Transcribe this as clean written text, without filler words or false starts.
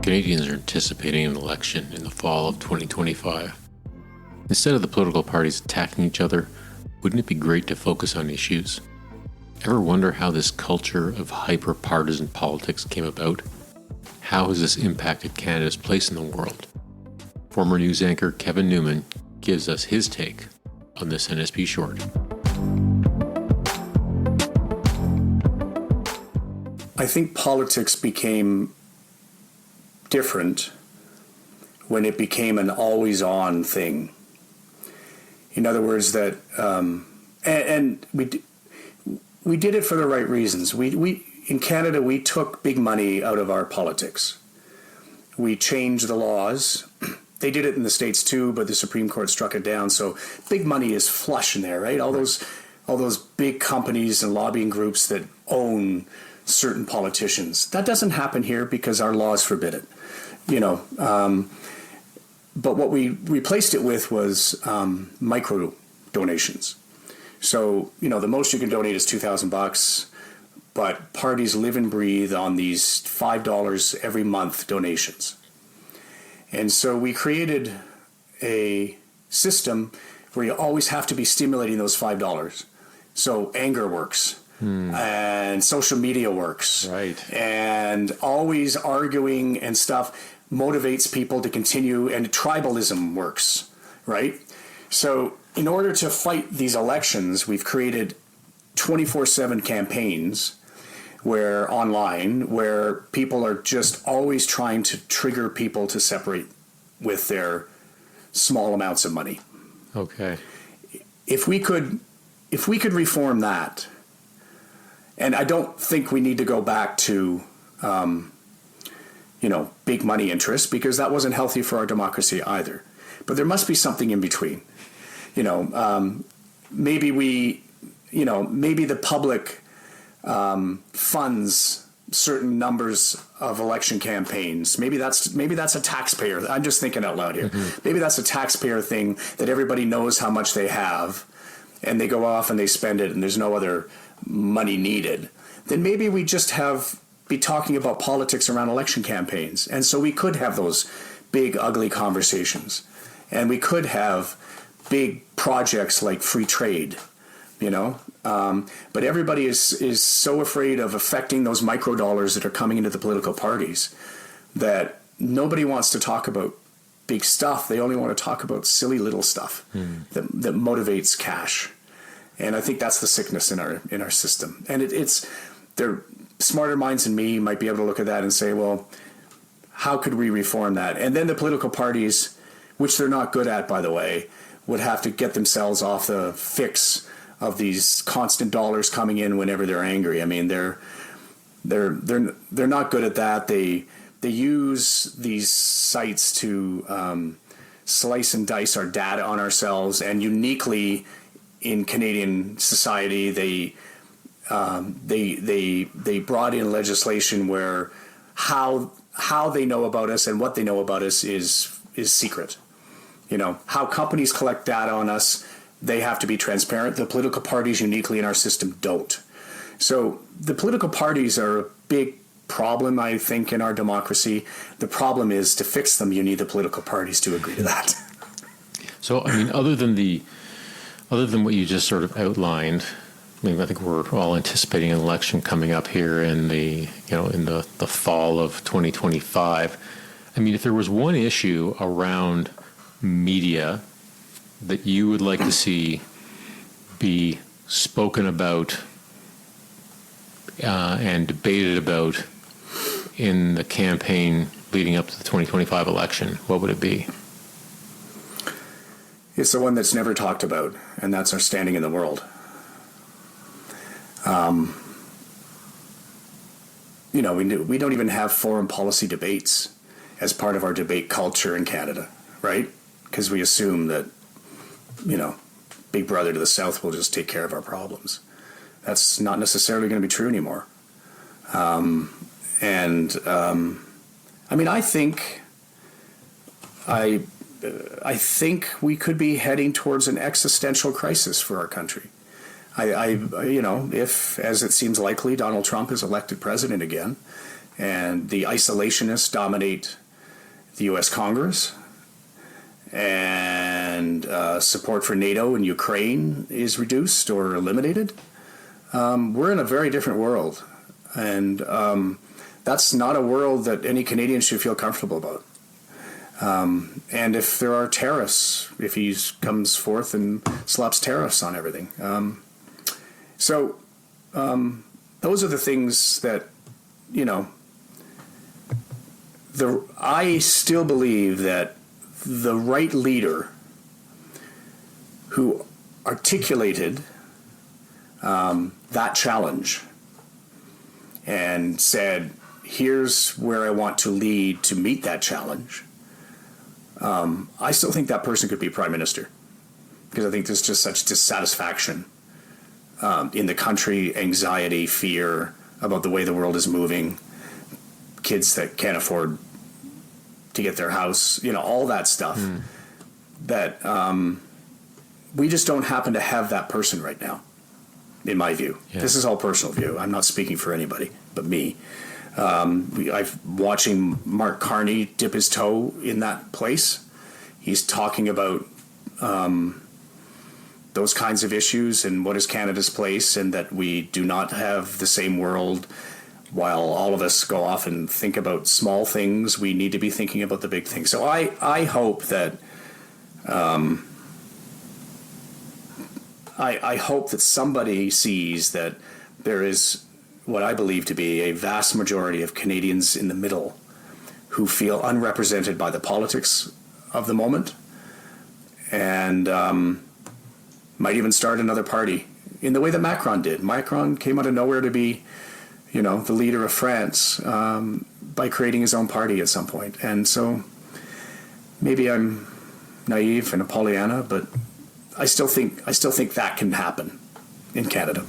Canadians are anticipating an election in the fall of 2025. Instead of the political parties attacking each other, wouldn't it be great to focus on issues? Ever wonder how this culture of hyper-partisan politics came about? How has this impacted Canada's place in the world? Former news anchor Kevin Newman gives us his take on this NSP Short. I think politics became different when it became an always-on thing. In other words, that and we did it for the right reasons. We in Canada, we took big money out of our politics. We changed the laws. They did it in the States too, but the Supreme Court struck it down. So big money is flush in there, right? All those big companies and lobbying groups that own certain politicians. That doesn't happen here because our laws forbid it. But what we replaced it with was micro donations. So, the most you can donate is $2,000, but parties live and breathe on these $5 every month donations. And so we created a system where you always have to be stimulating those $5. So anger works. And social media works. Right. And always arguing and stuff motivates people to continue, and tribalism works, right? So in order to fight these elections, we've created 24/7 campaigns where people are just always trying to trigger people to separate with their small amounts of money. Okay. If we could reform that, and I don't think we need to go back to, big money interests, because that wasn't healthy for our democracy either. But there must be something in between. Maybe the public funds certain numbers of election campaigns. Maybe that's a taxpayer. I'm just thinking out loud here. Mm-hmm. Maybe that's a taxpayer thing that everybody knows how much they have, and they go off and they spend it, and there's no other money needed. Then maybe we just be talking about politics around election campaigns. And so we could have those big, ugly conversations. And we could have big projects like free trade, But everybody is so afraid of affecting those microdollars that are coming into the political parties that nobody wants to talk about big stuff. They only want to talk about silly little stuff that motivates cash. And I think that's the sickness in our system. And they're smarter minds than me might be able to look at that and say, well, how could we reform that? And then the political parties, which they're not good at, by the way, would have to get themselves off the fix of these constant dollars coming in whenever they're angry. I mean, they're not good at that. They use these sites to slice and dice our data on ourselves, and uniquely in Canadian society, they brought in legislation where how they know about us and what they know about us is secret. How companies collect data on us, they have to be transparent. The political parties uniquely in our system don't. So the political parties are a big problem, I think, in our democracy. The problem is, to fix them, you need the political parties to agree to that. So, other than what you just sort of outlined, I think we're all anticipating an election coming up here in the fall of 2025. If there was one issue around media that you would like to see be spoken about and debated about in the campaign leading up to the 2025 election, what would it be? It's the one that's never talked about, and that's our standing in the world. We don't even have foreign policy debates as part of our debate culture in Canada, right? Because we assume that, Big Brother to the South will just take care of our problems. That's not necessarily going to be true anymore. I think we could be heading towards an existential crisis for our country. If, as it seems likely, Donald Trump is elected president again, and the isolationists dominate the U.S. Congress, and support for NATO and Ukraine is reduced or eliminated, we're in a very different world. And that's not a world that any Canadian should feel comfortable about. And if there are tariffs, if he comes forth and slaps tariffs on everything. Those are the things that, I still believe that the right leader who articulated that challenge and said, here's where I want to lead to meet that challenge, I still think that person could be prime minister, because I think there's just such dissatisfaction in the country, anxiety, fear about the way the world is moving, kids that can't afford to get their house, all that stuff, that we just don't happen to have that person right now, in my view. Yeah. This is all personal view. I'm not speaking for anybody but me. I've watching Mark Carney dip his toe in that place. He's talking about those kinds of issues and what is Canada's place, and that we do not have the same world. While all of us go off and think about small things, we need to be thinking about the big things. So I hope that I hope that somebody sees that there is what I believe to be a vast majority of Canadians in the middle who feel unrepresented by the politics of the moment, and might even start another party in the way that Macron did. Macron came out of nowhere to be, the leader of France by creating his own party at some point. And so maybe I'm naive and a Pollyanna, but I still think that can happen in Canada.